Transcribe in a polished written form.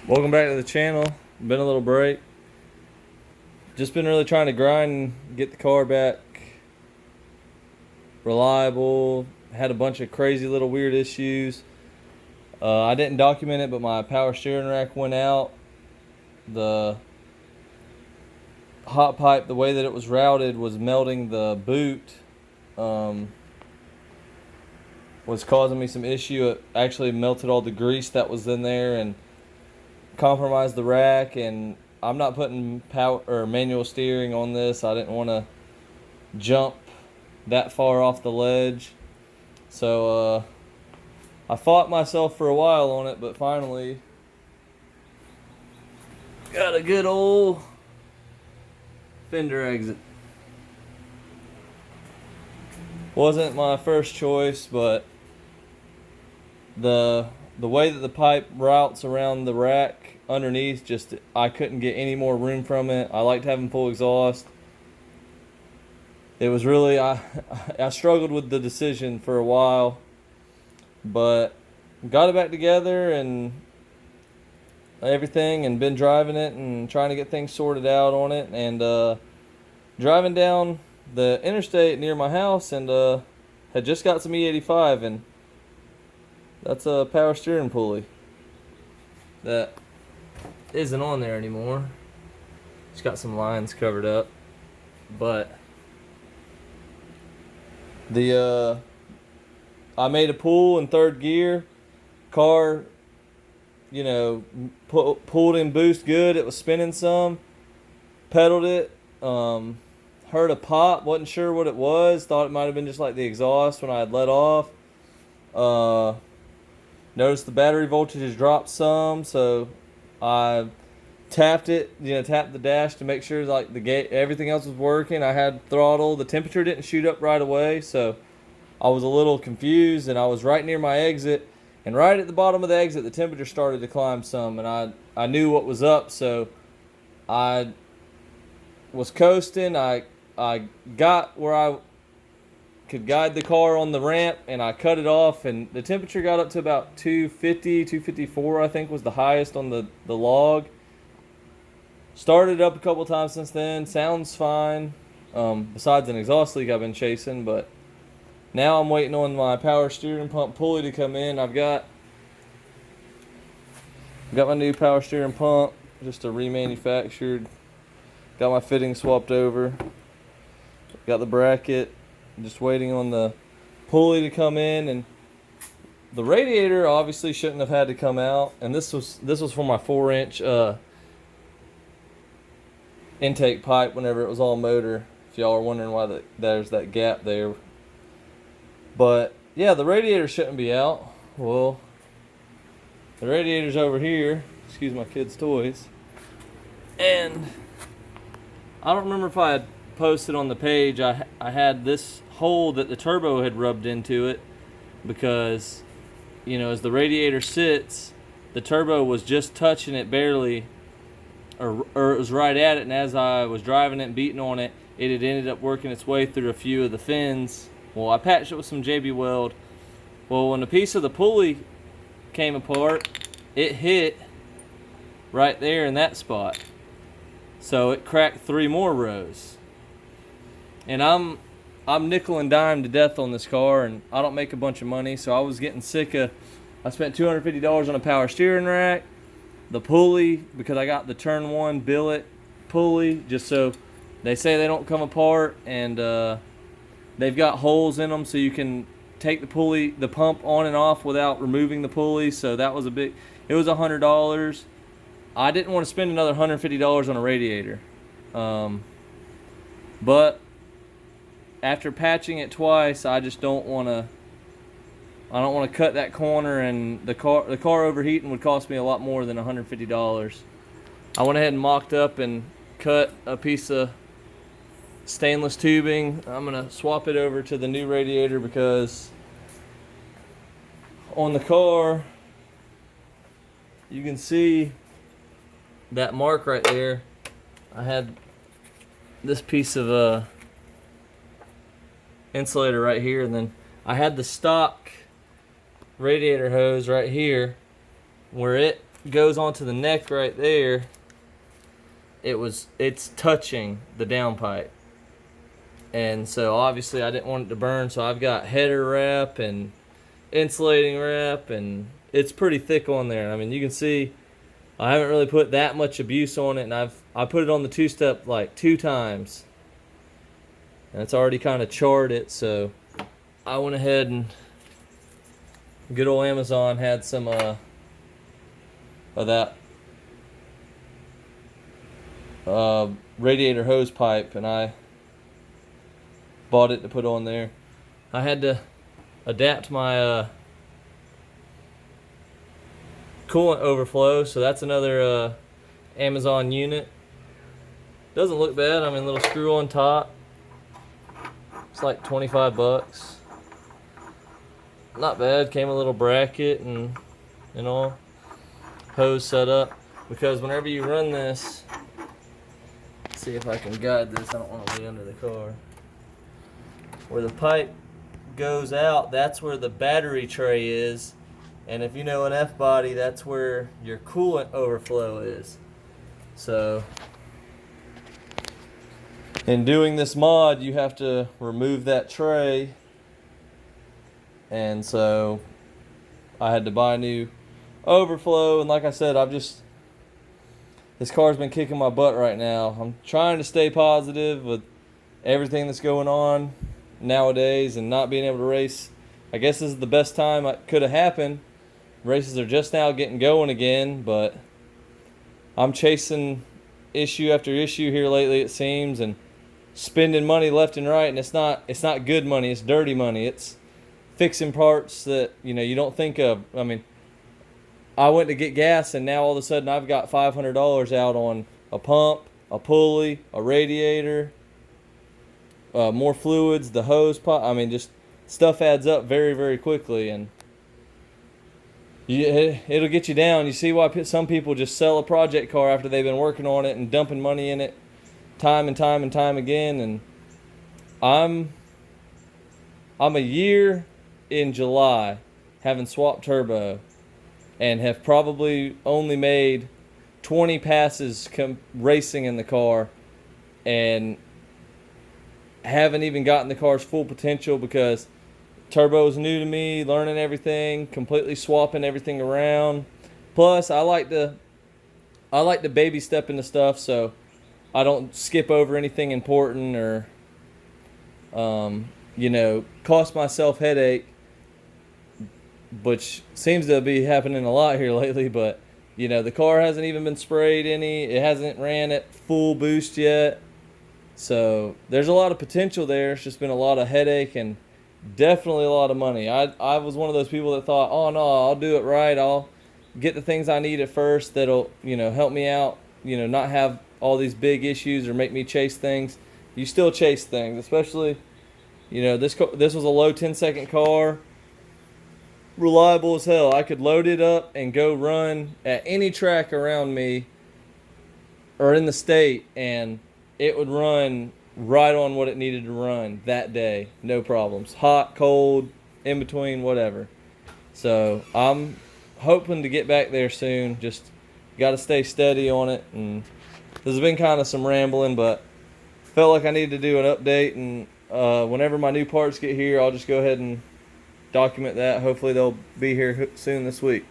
Welcome back to the channel. Been a little break. Just been really trying to grind and get the car back reliable. Had a bunch of crazy little weird issues. I didn't document it, but my power steering rack went out. The hot pipe, the way that it was routed, was melting the boot. Was causing me some issue. It actually melted all the grease that was in there and compromised the rack. And I'm not putting power or manual steering on this. I didn't want to jump that far off the ledge, so I fought myself for a while on it, but finally got a good old fender exit. Wasn't my first choice, but the way that the pipe routes around the rack underneath, just I couldn't get any more room from it. I liked having full exhaust. It was really, I struggled with the decision for a while, but got it back together and everything, and been driving it and trying to get things sorted out on it, and driving down the interstate near my house, and had just got some E85, and that's a power steering pulley that isn't on there anymore. It's got some lines covered up, but I made a pull in third gear. Car, pulled in boost good. It was spinning some. Pedaled it. Heard a pop. Wasn't sure what it was. Thought it might have been just like the exhaust when I had let off. Noticed the battery voltage has dropped some, so I tapped it. Tapped the dash to make sure like the gate, everything else was working. I had throttle. The temperature didn't shoot up right away, so I was a little confused, and I was right near my exit, and right at the bottom of the exit the temperature started to climb some, and I knew what was up, so I was coasting. I got where I could guide the car on the ramp, and I cut it off, and the temperature got up to about 250, 254 I think was the highest on the log. Started up a couple times since then. Sounds fine, besides an exhaust leak I've been chasing, but now I'm waiting on my power steering pump pulley to come in. I've got my new power steering pump, just a remanufactured. Got my fitting swapped over. Got the bracket. Just waiting on the pulley to come in, and the radiator obviously shouldn't have had to come out. And this was for my 4-inch intake pipe whenever it was all motor. If y'all are wondering why there's that gap there. But yeah, the radiator shouldn't be out. Well, the radiator's over here. Excuse my kids' toys. And I don't remember if I had posted on the page. I had this hole that the turbo had rubbed into it, because as the radiator sits, the turbo was just touching it barely, or it was right at it, and as I was driving it and beating on it, it had ended up working its way through a few of the fins. Well, I patched it with some JB Weld. Well, when a piece of the pulley came apart, it hit right there in that spot. So it cracked 3 more rows. And I'm nickel and dime to death on this car, and I don't make a bunch of money, so I was getting sick of. I spent $250 on a power steering rack, the pulley, because I got the turn 1 billet pulley, just so they say they don't come apart, and they've got holes in them so you can take the pump on and off without removing the pulley. So that was it was $100. I didn't want to spend another $150 on a radiator, but after patching it twice, I just don't want to. I don't want to cut that corner, and the car overheating would cost me a lot more than $150. I went ahead and mocked up and cut a piece of stainless tubing. I'm gonna swap it over to the new radiator, because on the car you can see that mark right there. I had this piece of insulator right here, and then I had the stock radiator hose right here where it goes onto the neck right there, it's touching the downpipe. And so obviously I didn't want it to burn, so I've got header wrap and insulating wrap, and it's pretty thick on there. I mean, you can see I haven't really put that much abuse on it, and I put it on the two-step like 2 times. And it's already kind of charred it, so I went ahead and good old Amazon had some of that radiator hose pipe, and I bought it to put on there. I had to adapt my coolant overflow, so that's another Amazon unit. Doesn't look bad. I mean, little screw on top. It's like 25 bucks. Not bad. Came a little bracket and all. Hose set up, because whenever you run this, let's see if I can guide this. I don't want to lay under the car. Where the pipe goes out, that's where the battery tray is, and if you know an F-body, that's where your coolant overflow is. So in doing this mod, you have to remove that tray, and so I had to buy a new overflow. And like I said, this car's been kicking my butt right now. I'm trying to stay positive with everything that's going on nowadays and not being able to race. I guess this is the best time it could have happened. Races are just now getting going again, but I'm chasing issue after issue here lately, it seems, and spending money left and right, and it's not good money, it's dirty money. It's fixing parts that you don't think of. I mean, I went to get gas, and now all of a sudden I've got $500 out on a pump, a pulley, a radiator, more fluids, the hose pipe. I mean, just stuff adds up very, very quickly, and it'll get you down. You see why some people just sell a project car after they've been working on it and dumping money in it time and time and time again. And I'm a year in July having swapped turbo, and have probably only made 20 passes racing in the car, and haven't even gotten the car's full potential, because turbo is new to me, learning everything, completely swapping everything around. Plus, I like to baby step into stuff, so I don't skip over anything important or cost myself headache, which seems to be happening a lot here lately. But the car hasn't even been sprayed any. It hasn't ran at full boost yet. So there's a lot of potential there. It's just been a lot of headache and definitely a lot of money. I was one of those people that thought, oh no, I'll do it right. I'll get the things I need at first that'll help me out. Not have all these big issues or make me chase things. You still chase things, especially this was a low 10-second car. Reliable as hell. I could load it up and go run at any track around me or in the state, and it would run right on what it needed to run that day. No problems. Hot, cold, in between, whatever. So I'm hoping to get back there soon. Just got to stay steady on it. And there's been kind of some rambling, but felt like I needed to do an update. And whenever my new parts get here, I'll just go ahead and document that. Hopefully they'll be here soon this week.